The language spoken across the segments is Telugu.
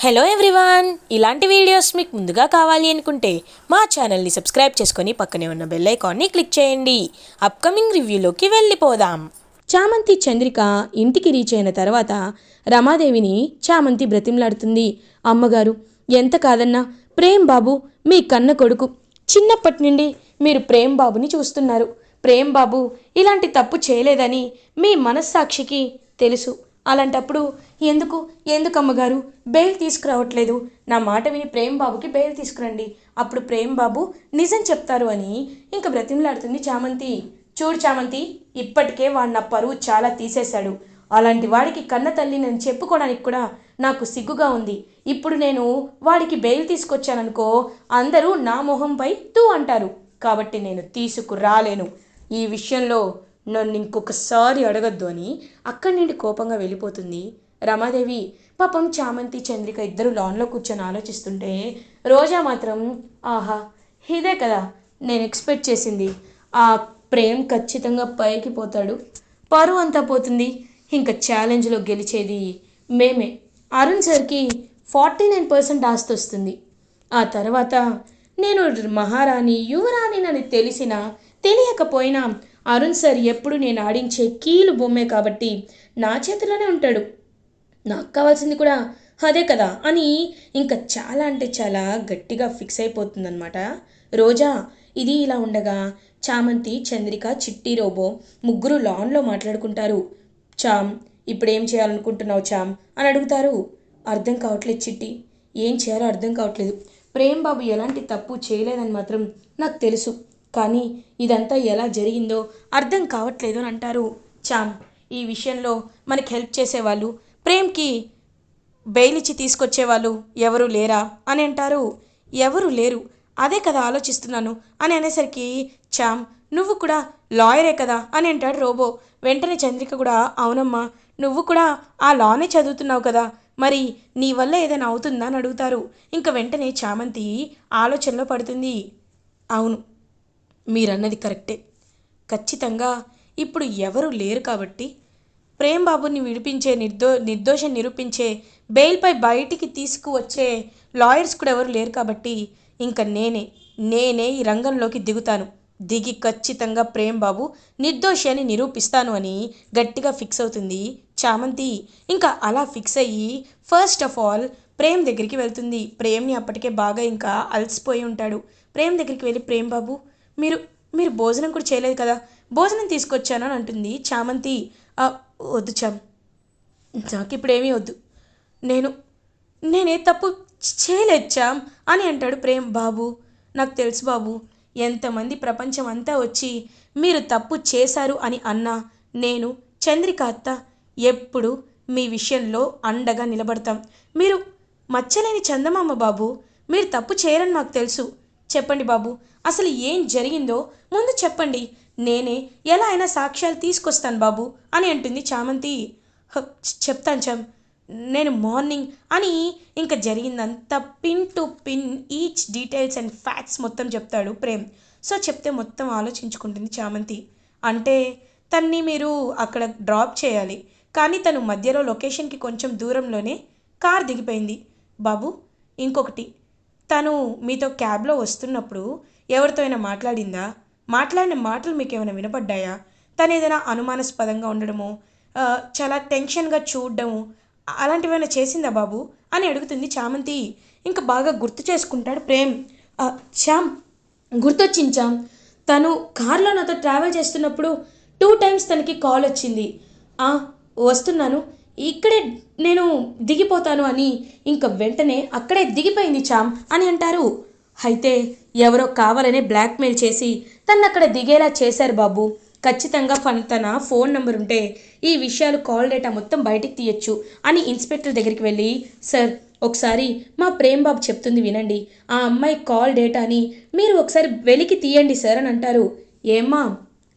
హలో ఎవ్రీవన్, ఇలాంటి వీడియోస్ మీకు ముందుగా కావాలి అనుకుంటే మా ఛానల్ని సబ్స్క్రైబ్ చేసుకొని పక్కనే ఉన్న బెల్ ఐకాన్ని క్లిక్ చేయండి. అప్కమింగ్ రివ్యూలోకి వెళ్ళిపోదాం. చామంతి చంద్రిక ఇంటికి రీచ్ అయిన తర్వాత రమాదేవిని చామంతి బ్రతిమలాడుతుంది. అమ్మగారు, ఎంత కాదన్నా ప్రేమ్ బాబు మీ కన్న కొడుకు. చిన్నప్పటి నుండి మీరు ప్రేమ్ బాబుని చూస్తున్నారు. ప్రేమ్ బాబు ఇలాంటి తప్పు చేయలేదని మీ మనస్సాక్షికి తెలుసు. అలాంటప్పుడు ఎందుకు ఎందుకు అమ్మగారు బెయిల్ తీసుకురావట్లేదు? నా మాట విని ప్రేమ్ బాబుకి బెయిల్ తీసుకురండి. అప్పుడు ప్రేమ్ బాబు నిజం చెప్తారు అని ఇంకా బ్రతిమలాడుతుంది చామంతి. చూడు చామంతి, ఇప్పటికే వాడు నా పరువు చాలా తీసేశాడు. అలాంటి వాడికి కన్న తల్లి నేను చెప్పుకోవడానికి కూడా నాకు సిగ్గుగా ఉంది. ఇప్పుడు నేను వాడికి బెయిల్ తీసుకొచ్చాననుకో, అందరూ నా మొహంపై తూ అంటారు. కాబట్టి నేను తీసుకురాలేను. ఈ విషయంలో నన్ను ఇంకొకసారి అడగద్దు అని అక్కడి నుండి కోపంగా వెళ్ళిపోతుంది రమాదేవి. పాపం చామంతి చంద్రిక ఇద్దరు లాన్లో కూర్చొని ఆలోచిస్తుంటే రోజా మాత్రం, ఆహా, ఇదే కదా నేను ఎక్స్పెక్ట్ చేసింది. ఆ ప్రేమ్ ఖచ్చితంగా పైకి పోతాడు, పరువు అంతా పోతుంది. ఇంకా ఛాలెంజ్లో గెలిచేది మేమే. అరుణ్ సార్కి 49% ఆస్తి వస్తుంది. ఆ తర్వాత నేను మహారాణి యువరాణి అని తెలిసినా తెలియకపోయినా అరుణ్ సార్ ఎప్పుడు నేను ఆడించే కీలు బొమ్మే కాబట్టి నా చేతిలోనే ఉంటాడు. నాకు కావాల్సింది కూడా అదే కదా అని ఇంకా చాలా అంటే చాలా గట్టిగా ఫిక్స్ అయిపోతుందన్నమాట రోజా. ఇది ఇలా ఉండగా చామంతి చంద్రిక చిట్టి రోబో ముగ్గురు లాన్లో మాట్లాడుకుంటారు. చామ్, ఇప్పుడు ఏం చేయాలనుకుంటున్నావు చామ్ అని అడుగుతారు. అర్థం కావట్లేదు చిట్టి, ఏం చేయాలో అర్థం కావట్లేదు. ప్రేమ్ బాబు ఎలాంటి తప్పు చేయలేదని మాత్రం నాకు తెలుసు, కానీ ఇదంతా ఎలా జరిగిందో అర్థం కావట్లేదు అని అంటారు. చామ్, ఈ విషయంలో మనకి హెల్ప్ చేసేవాళ్ళు, ప్రేమ్కి బెయిల్ ఇచ్చి తీసుకొచ్చేవాళ్ళు ఎవరు లేరా అని అంటారు. ఎవరు లేరు, అదే కదా ఆలోచిస్తున్నాను అని అనేసరికి, చామ్ నువ్వు కూడా లాయరే కదా అని అంటాడు రోబో. వెంటనే చంద్రిక కూడా, అవునమ్మా, నువ్వు కూడా ఆ లానే చదువుతున్నావు కదా, మరి నీ వల్ల ఏదైనా అవుతుందా అని అడుగుతారు. ఇంకా వెంటనే చామంతి ఆలోచనలో పడుతుంది. అవును, మీరన్నది కరెక్టే. ఖచ్చితంగా ఇప్పుడు ఎవరు లేరు కాబట్టి ప్రేమ్ బాబుని విడిపించే నిర్దోషం నిరూపించే బెయిల్పై బయటికి తీసుకువచ్చే లాయర్స్ కూడా ఎవరు లేరు కాబట్టి ఇంకా నేనే ఈ రంగంలోకి దిగుతాను. దిగి ఖచ్చితంగా ప్రేమ్ బాబు నిర్దోషి అని నిరూపిస్తాను అని గట్టిగా ఫిక్స్ అవుతుంది చామంతి. ఇంకా అలా ఫిక్స్ అయ్యి ఫస్ట్ ఆఫ్ ఆల్ ప్రేమ్ దగ్గరికి వెళ్తుంది. ప్రేమ్ని అప్పటికే బాగా ఇంకా అలసిపోయి ఉంటాడు. ప్రేమ్ దగ్గరికి వెళ్ళి, ప్రేమ్ బాబు, మీరు మీరు భోజనం కూడా చేయలేదు కదా, భోజనం తీసుకొచ్చాను అని అంటుంది చామంతి. వద్దు చామ్, నాకు ఇప్పుడు ఏమీ వద్దు, నేను నేనే తప్పు చేయలేదు చామ్ అని అంటాడు ప్రేమ్. బాబు, నాకు తెలుసు బాబు, ఎంతమంది ప్రపంచం అంతా వచ్చి మీరు తప్పు చేశారు అని అన్నా నేను చంద్రిక అత్త ఎప్పుడు మీ విషయంలో అండగా నిలబడతాం. మీరు మచ్చలేని చందమామ బాబు, మీరు తప్పు చేయరని మాకు తెలుసు. చెప్పండి బాబు, అసలు ఏం జరిగిందో ముందు చెప్పండి, నేనే ఎలా అయినా సాక్ష్యాలు తీసుకొస్తాను బాబు అని అంటుంది చామంతి. చెప్తాను చామ్, నేను మార్నింగ్ అని ఇంకా జరిగిందంతా pin to pin each details and facts మొత్తం చెప్తాడు ప్రేమ్. సో చెప్తే మొత్తం ఆలోచించుకుంటుంది చామంతి. అంటే తన్ని మీరు అక్కడ డ్రాప్ చేయాలి, కానీ తను మధ్యలో లొకేషన్కి కొంచెం దూరంలోనే కార్ దిగిపోయింది బాబు. ఇంకొకటి, తను మీతో క్యాబ్లో వస్తున్నప్పుడు ఎవరితో అయినా మాట్లాడిందా? మాట్లాడిన మాటలు మీకు ఏమైనా వినపడ్డాయా? తను ఏదైనా అనుమానాస్పదంగా ఉండడము, చాలా టెన్షన్గా చూడడము అలాంటివైనా చేసిందా బాబు అని అడుగుతుంది చామంతి. ఇంకా బాగా గుర్తు చేసుకుంటాడు ప్రేమ్. శ్యామ్, గుర్తొచ్చింది శ్యామ్, తను కార్లో నాతో ట్రావెల్ చేస్తున్నప్పుడు 2 times తనకి కాల్ వచ్చింది. వస్తున్నాను, ఇక్కడే నేను దిగిపోతాను అని ఇంకా వెంటనే అక్కడే దిగిపోయింది చామ్ అని అంటారు. అయితే ఎవరో కావాలనే బ్లాక్మెయిల్ చేసి తను అక్కడ దిగేలా చేశారు బాబు. ఖచ్చితంగా తన ఫోన్ నెంబర్ ఉంటే ఈ విషయాలు కాల్ డేటా మొత్తం బయటికి తీయచ్చు అని ఇన్స్పెక్టర్ దగ్గరికి వెళ్ళి, సార్ ఒకసారి మా ప్రేమ్ బాబు చెప్తుంది వినండి, ఆ అమ్మాయి కాల్ డేటాని మీరు ఒకసారి వెలికి తీయండి సార్ అని అంటారు. ఏమ్మా,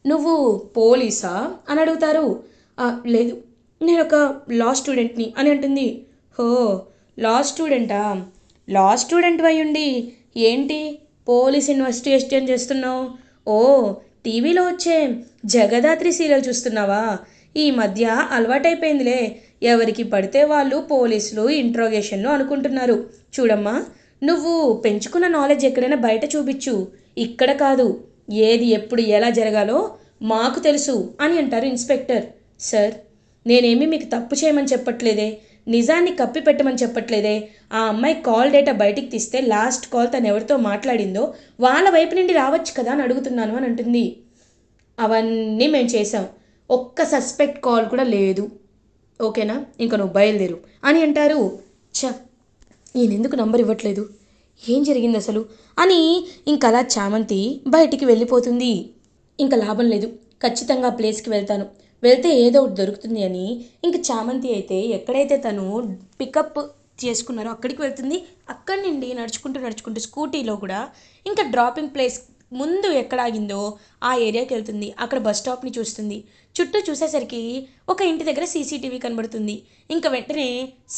నువ్వు పోలీసా అని అడుగుతారు. లేదు, నేను ఒక లా స్టూడెంట్ని అని అంటుంది. హో, లా స్టూడెంటా? లా స్టూడెంట్ అయ్యుండి ఏంటి పోలీస్ ఇన్వెస్టిగేషన్ చేస్తున్నావు? ఓ, టీవీలో వచ్చే జగదాత్రి సీరియల్ చూస్తున్నావా? ఈ మధ్య అలవాటైపోయిందిలే, ఎవరికి పడితే వాళ్ళు పోలీసులు ఇంట్రోగేషన్లు అనుకుంటున్నారు. చూడమ్మా, నువ్వు పెంచుకున్న నాలెడ్జ్ ఎక్కడైనా బయట చూపించు, ఇక్కడ కాదు. ఏది ఎప్పుడు ఎలా జరగాలో మాకు తెలుసు అని అంటారు ఇన్స్పెక్టర్. సార్, నేనేమీ మీకు తప్పు చేయమని చెప్పట్లేదే, నిజాన్ని కప్పి పెట్టమని చెప్పట్లేదే. ఆ అమ్మాయి కాల్ డేటా బయటికి తీస్తే లాస్ట్ కాల్ తను ఎవరితో మాట్లాడిందో వాళ్ళ వైపు నుండి రావచ్చు కదా అని అడుగుతున్నాను అని అంటుంది. అవన్నీ మేము చేసాం, ఒక్క సస్పెక్ట్ కాల్ కూడా లేదు, ఓకేనా, ఇంకా నువ్వు బయలుదేరు అని అంటారు. చ, ఈయన ఎందుకు నంబర్ ఇవ్వట్లేదు, ఏం జరిగింది అసలు అని ఇంకలా చామంతి బయటికి వెళ్ళిపోతుంది. ఇంకా లాభం లేదు, ఖచ్చితంగా ప్లేస్కి వెళ్తాను, వెళ్తే ఏదో ఒకటి దొరుకుతుంది అని ఇంక చామంతి అయితే ఎక్కడైతే తను పికప్ చేసుకున్నారో అక్కడికి వెళ్తుంది. అక్కడి నుండి నడుచుకుంటూ నడుచుకుంటూ స్కూటీలో కూడా ఇంకా డ్రాపింగ్ ప్లేస్ ముందు ఎక్కడ ఆగిందో ఆ ఏరియాకి వెళ్తుంది. అక్కడ బస్ స్టాప్ని చూస్తుంది. చుట్టూ చూసేసరికి ఒక ఇంటి దగ్గర సీసీటీవీ కనబడుతుంది. ఇంకా వెంటనే,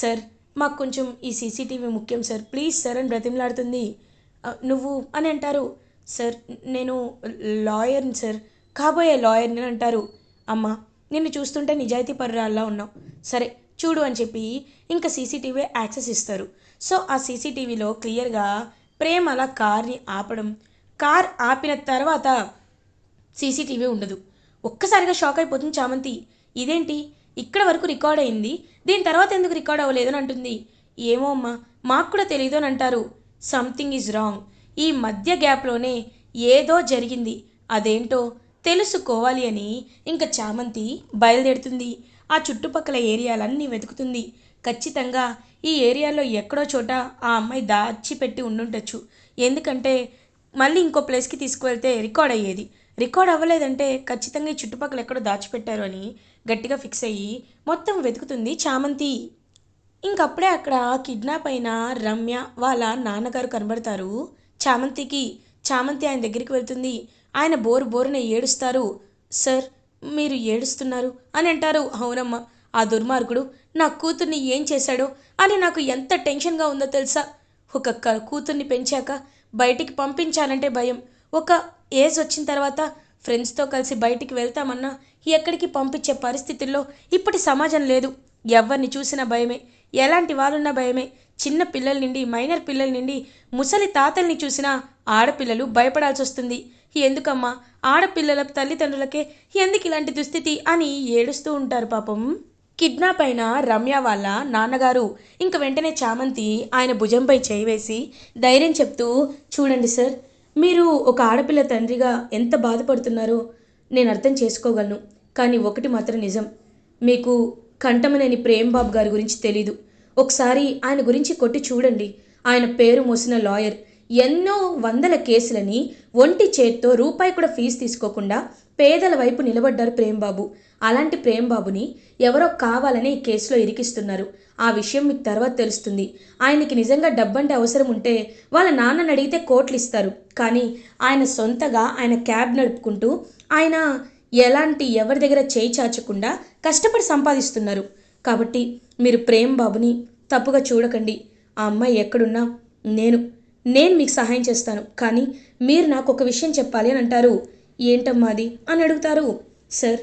సార్ మాకు కొంచెం ఈ సీసీటీవీ ముఖ్యం సార్, ప్లీజ్ సార్ అని బ్రతిమలాడుతుంది. నువ్వు అని అంటారు. సార్, నేను లాయర్ని సార్, కాబోయే లాయర్ని అని అంటారు. అమ్మ, నిన్ను చూస్తుంటే నిజాయితీ పరురాల్లా ఉన్నావు, సరే చూడు అని చెప్పి ఇంకా సీసీటీవీ యాక్సెస్ ఇస్తారు. సో ఆ సీసీటీవీలో క్లియర్గా ప్రేమ్ అలా కార్ని ఆపడం, కార్ ఆపిన తర్వాత సీసీటీవీ ఉండదు. ఒక్కసారిగా షాక్ అయిపోతుంది చామంతి. ఇదేంటి, ఇక్కడ వరకు రికార్డ్ అయింది, దీని తర్వాత ఎందుకు రికార్డ్ అవ్వలేదని అంటుంది. ఏమో అమ్మా, మాకు కూడా తెలియదు అని అంటారు. సంథింగ్ ఈజ్ రాంగ్, ఈ మధ్య గ్యాప్లోనే ఏదో జరిగింది, అదేంటో తెలుసుకోవాలి అని ఇంకా చామంతి బయలుదేరుతుంది. ఆ చుట్టుపక్కల ఏరియాలన్నీ వెతుకుతుంది. ఖచ్చితంగా ఈ ఏరియాలో ఎక్కడో చోట ఆ అమ్మాయి దాచిపెట్టి ఉండుండొచ్చు. ఎందుకంటే మళ్ళీ ఇంకో ప్లేస్కి తీసుకువెళ్తే రికార్డ్ అయ్యేది, రికార్డ్ అవ్వలేదంటే ఖచ్చితంగా ఈ చుట్టుపక్కల ఎక్కడో దాచిపెట్టారు అని గట్టిగా ఫిక్స్ అయ్యి మొత్తం వెతుకుతుంది చామంతి. ఇంకప్పుడే అక్కడ కిడ్నాప్ అయిన రమ్య వాళ్ళ నాన్నగారు కనబడతారు చామంతికి. చామంతి ఆయన దగ్గరికి వెళ్తుంది. ఆయన బోరు బోరున ఏడుస్తారు. సార్, మీరు ఏడుస్తున్నారు అని అంటారు. అవునమ్మా, ఆ దుర్మార్గుడు నా కూతుర్ని ఏం చేశాడో అని నాకు ఎంత టెన్షన్గా ఉందో తెలుసా. ఒక కూతుర్ని పెంచాక బయటికి పంపించాలంటే భయం, ఒక ఏజ్ వచ్చిన తర్వాత ఫ్రెండ్స్తో కలిసి బయటికి వెళ్తామన్నా ఎక్కడికి పంపించే పరిస్థితుల్లో ఇప్పటి సమాజం లేదు. ఎవరిని చూసినా భయమే, ఎలాంటి వాళ్ళున్నా భయమే. చిన్న పిల్లల నుండి మైనర్ పిల్లల నుండి ముసలి తాతల్ని చూసినా ఆడపిల్లలు భయపడాల్సి వస్తుంది. ఎందుకమ్మా, ఆడపిల్లల తల్లిదండ్రులకే ఎందుకు ఇలాంటి దుస్థితి అని ఏడుస్తూ ఉంటారు పాపం. కిడ్నాప్ అయిన రమ్య వాళ్ళ నాన్నగారు ఇంక వెంటనే చామంతి ఆయన భుజంపై చేయి వేసి ధైర్యం చెప్తూ, చూడండి సార్, మీరు ఒక ఆడపిల్ల తండ్రిగా ఎంత బాధపడుతున్నారో నేను అర్థం చేసుకోగలను. కానీ ఒకటి మాత్రం నిజం, మీకు కంఠమనేని ప్రేమ్ బాబు గారి గురించి తెలీదు. ఒకసారి ఆయన గురించి కొట్టి చూడండి. ఆయన పేరు మోసిన లాయర్, ఎన్నో వందల కేసులని ఒంటి చేత్తో రూపాయి కూడా ఫీజు తీసుకోకుండా పేదల వైపు నిలబడ్డారు ప్రేమ్బాబు. అలాంటి ప్రేమ్బాబుని ఎవరో కావాలని ఈ కేసులో ఇరికిస్తున్నారు. ఆ విషయం మీకు తర్వాత తెలుస్తుంది. ఆయనకి నిజంగా డబ్బంటే అవసరం ఉంటే వాళ్ళ నాన్నని అడిగితే కోట్లు ఇస్తారు. కానీ ఆయన సొంతగా ఆయన క్యాబ్ నడుపుకుంటూ ఆయన ఎలాంటి ఎవరి దగ్గర చేయి చాచకుండా కష్టపడి సంపాదిస్తున్నారు. కాబట్టి మీరు ప్రేమ్బాబుని తప్పుగా చూడకండి. ఆ అమ్మాయి ఎక్కడున్నా నేను మీకు సహాయం చేస్తాను. కానీ మీరు నాకు ఒక విషయం చెప్పాలి అని అంటారు. ఏంటమ్మా అది అని అడుగుతారు. సార్,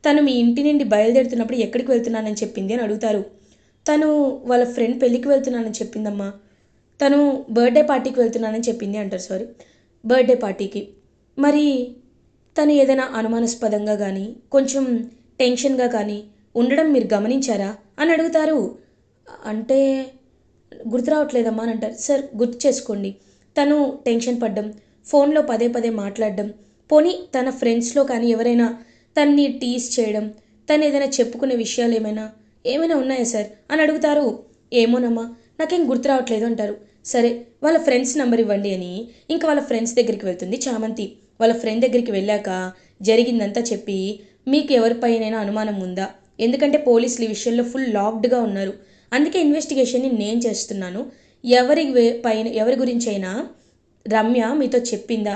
తను మీ ఇంటి నుండి బయలుదేరుతున్నప్పుడు ఎక్కడికి వెళ్తున్నానని చెప్పింది అని అడుగుతారు. తను వాళ్ళ ఫ్రెండ్ పెళ్ళికి వెళ్తున్నానని చెప్పిందమ్మా. తను బర్త్డే పార్టీకి వెళ్తున్నానని చెప్పింది అంటారు. సారీ, బర్త్డే పార్టీకి. మరి తను ఏదైనా అనుమానాస్పదంగా కానీ కొంచెం టెన్షన్గా కానీ ఉండడం మీరు గమనించారా అని అడుగుతారు. అంటే గుర్తు రావట్లేదమ్మా అని అంటారు. సార్, గుర్తు చేసుకోండి. తను టెన్షన్ పడ్డం, ఫోన్లో పదే పదే మాట్లాడడం, పోనీ తన ఫ్రెండ్స్లో కానీ ఎవరైనా తన్ని టీస్ చేయడం, తను ఏదైనా చెప్పుకునే విషయాలు ఏమైనా ఉన్నాయా సార్ అని అడుగుతారు. ఏమోనమ్మా, నాకేం గుర్తు రావట్లేదు అంటారు. సరే, వాళ్ళ ఫ్రెండ్స్ నెంబర్ ఇవ్వండి అని ఇంకా వాళ్ళ ఫ్రెండ్స్ దగ్గరికి వెళ్తుంది చామంతి. వాళ్ళ ఫ్రెండ్ దగ్గరికి వెళ్ళాక జరిగిందంతా చెప్పి, మీకు ఎవరిపైనైనా అనుమానం ఉందా, ఎందుకంటే పోలీసులు ఈ విషయంలో ఫుల్ లాక్డ్గా ఉన్నారు, అందుకే ఇన్వెస్టిగేషన్ని నేను చేస్తున్నాను, ఎవరి గురించి అయినా రమ్య మీతో చెప్పిందా,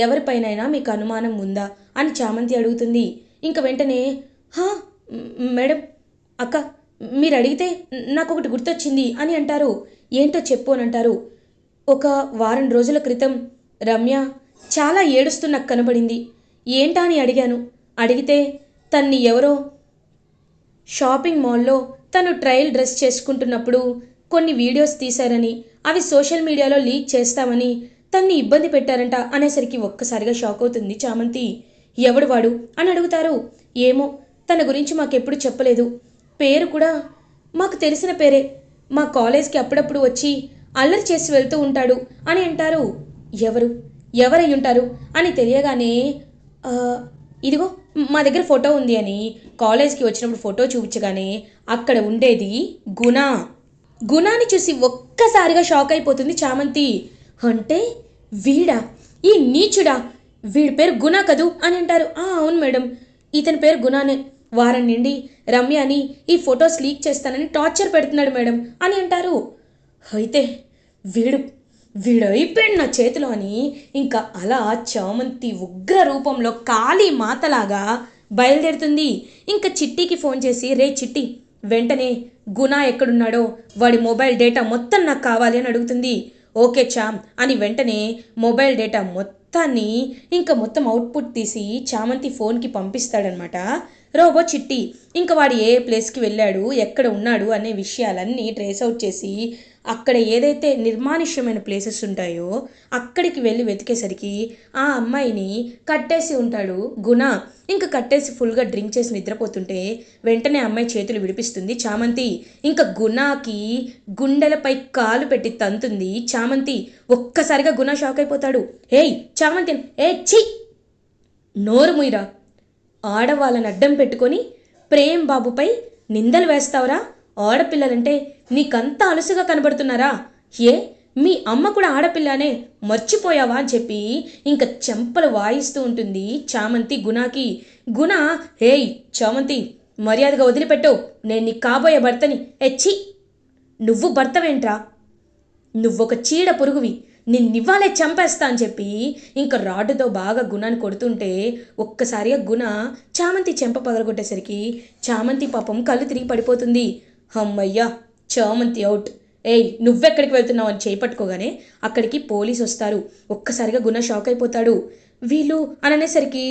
ఎవరిపైనైనా మీకు అనుమానం ఉందా అని చామంతి అడుగుతుంది. ఇంక వెంటనే, మేడం, అక్క, మీరు అడిగితే నాకు ఒకటి గుర్తొచ్చింది అని అంటారు. ఏంటో చెప్పు అని అంటారు. ఒక వారం రోజుల క్రితం రమ్య చాలా ఏడుస్తూ నాకు కనబడింది. ఏంటా అని అడిగాను. అడిగితే తన్ని ఎవరో షాపింగ్ మాల్లో తను ట్రయల్ డ్రెస్ చేసుకుంటున్నప్పుడు కొన్ని వీడియోస్ తీశారని అవి సోషల్ మీడియాలో లీక్ చేస్తామని తన్ని ఇబ్బంది పెట్టారంట అనేసరికి ఒక్కసారిగా షాక్ అవుతుంది చామంతి. ఎవడు వాడు అని అడుగుతారు. ఏమో, తన గురించి మాకెప్పుడు చెప్పలేదు, పేరు కూడా మాకు తెలిసిన పేరే, మా కాలేజ్కి అప్పుడప్పుడు వచ్చి అల్లరి చేసి వెళ్తూ ఉంటాడు అని అంటారు. ఎవరై ఉంటారు అని తెలియగానే ఇదిగో మా దగ్గర ఫోటో ఉంది అని కాలేజ్కి వచ్చినప్పుడు ఫోటో చూపించగానే అక్కడ ఉండేది గుణాని చూసి ఒక్కసారిగా షాక్ అయిపోతుంది చామంతి. అంటే వీడా, ఈ నీచుడా, వీడి పేరు గుణ కదూ అని అంటారు. అవును మేడం, ఇతని పేరు గుణానే, వారం నుండి రమ్యని ఈ ఫొటోస్ లీక్ చేస్తానని టార్చర్ పెడుతున్నాడు మేడం అని అంటారు. అయితే వీడైపోయాడు నా చేతిలో అని ఇంకా అలా చామంతి ఉగ్ర రూపంలో కాళీ మాతలాగా బయలుదేరుతుంది. ఇంకా చిట్టికి ఫోన్ చేసి, రే చిట్టి, వెంటనే గుణ ఎక్కడున్నాడో వాడి మొబైల్ డేటా మొత్తం నాకు కావాలి అని అడుగుతుంది. ఓకే చామ్ అని వెంటనే మొబైల్ డేటా మొత్తాన్ని ఇంకా మొత్తం అవుట్పుట్ తీసి చామంతి ఫోన్కి పంపిస్తాడనమాట రోబో చిట్టి. ఇంకా వాడు ఏ ప్లేస్కి వెళ్ళాడు, ఎక్కడ ఉన్నాడు అనే విషయాలన్నీ ట్రేస్ అవుట్ చేసి అక్కడ ఏదైతే నిర్మానుష్యమైన ప్లేసెస్ ఉంటాయో అక్కడికి వెళ్ళి వెతికేసరికి ఆ అమ్మాయిని కట్టేసి ఉంటాడు గుణ. ఇంకా కట్టేసి ఫుల్గా డ్రింక్ చేసి నిద్రపోతుంటే వెంటనే అమ్మాయి చేతులు విడిపిస్తుంది చామంతి. ఇంకా గుణకి గుండెలపై కాలు పెట్టి తంతుంది చామంతి. ఒక్కసారిగా గుణ షాక్ అయిపోతాడు. ఏయ్ చామంతి, ఛీ, నోరు ముయిరా, ఆడవాళ్ళని అడ్డం పెట్టుకొని ప్రేమ్ బాబుపై నిందలు వేస్తావురా? ఆడపిల్లలంటే నీకంత అలుసుగా కనబడుతున్నారా? మీ అమ్మ కూడా ఆడపిల్లనే, మర్చిపోయావా అని చెప్పి ఇంకా చెంపలు వాయిస్తూ ఉంటుంది చామంతి గుణకి. గుణ, హేయ్ చామంతి, మర్యాదగా వదిలిపెట్టు, నేను నీ కాబోయే భర్తని. ఛీ, నువ్వు భర్తవేంట్రా? నువ్వొక చీడ పురుగువి, నిన్నివ్వాలే చంపేస్తా అని చెప్పి ఇంకా రాడ్డుతో బాగా గుణాన్ని కొడుతుంటే ఒక్కసారిగా గుణ చామంతి చెంప పగలగొట్టేసరికి చామంతి పాపం కళ్ళు తిరిగి పడిపోతుంది. అమ్మయ్యా, చామంతి అవుట్. నువ్వెక్కడికి వెళ్తున్నావు అని చేపట్టుకోగానే అక్కడికి పోలీసు వస్తారు. ఒక్కసారిగా గుణ షాక్ అయిపోతాడు. వీళ్ళు అని అనేసరికి,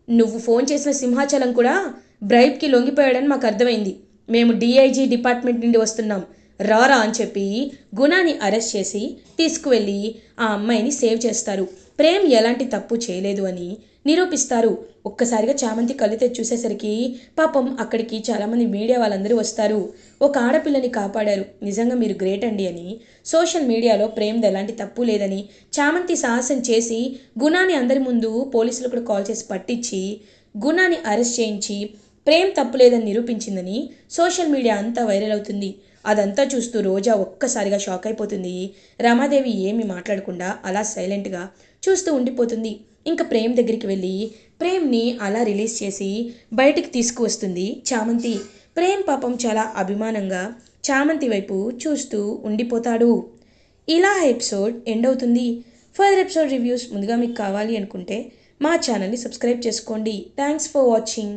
నువ్వు ఫోన్ చేసిన సింహాచలం కూడా బ్రైబ్కి లొంగిపోయాడని మాకు అర్థమైంది, మేము డిఐజీ డిపార్ట్మెంట్ నుండి వస్తున్నాం, రారా అని చెప్పి గుణాని అరెస్ట్ చేసి తీసుకువెళ్ళి ఆ అమ్మాయిని సేవ్ చేస్తారు. ప్రేమ్ ఎలాంటి తప్పు చేయలేదు అని నిరూపిస్తారు. ఒక్కసారిగా చామంతి కళ్ళు తెచ్చి చూసేసరికి పాపం అక్కడికి చాలామంది మీడియా వాళ్ళందరూ వస్తారు. ఒక ఆడపిల్లని కాపాడారు, నిజంగా మీరు గ్రేట్ అండి అని సోషల్ మీడియాలో ప్రేమ్ది ఎలాంటి తప్పు లేదని చామంతి సాహసం చేసి గుణాని అందరి ముందు పోలీసులు కూడా కాల్ చేసి పట్టించి గుణాని అరెస్ట్ చేయించి ప్రేమ్ తప్పు లేదని నిరూపించిందని సోషల్ మీడియా అంతా వైరల్ అవుతుంది. అదంతా చూస్తూ రోజా ఒక్కసారిగా షాక్ అయిపోతుంది. రమాదేవి ఏమీ మాట్లాడకుండా అలా సైలెంట్గా చూస్తూ ఉండిపోతుంది. ఇంకా ప్రేమ్ దగ్గరికి వెళ్ళి ప్రేమ్ని అలా రిలీజ్ చేసి బయటికి తీసుకువస్తుంది చామంతి. ప్రేమ్ పాపం చాలా అభిమానంగా చామంతి వైపు చూస్తూ ఉండిపోతాడు. ఇలా ఎపిసోడ్ ఎండ్ అవుతుంది. ఫర్దర్ ఎపిసోడ్ రివ్యూస్ ముందుగా మీకు కావాలి అనుకుంటే మా ఛానల్ని సబ్స్క్రైబ్ చేసుకోండి. Thanks for watching.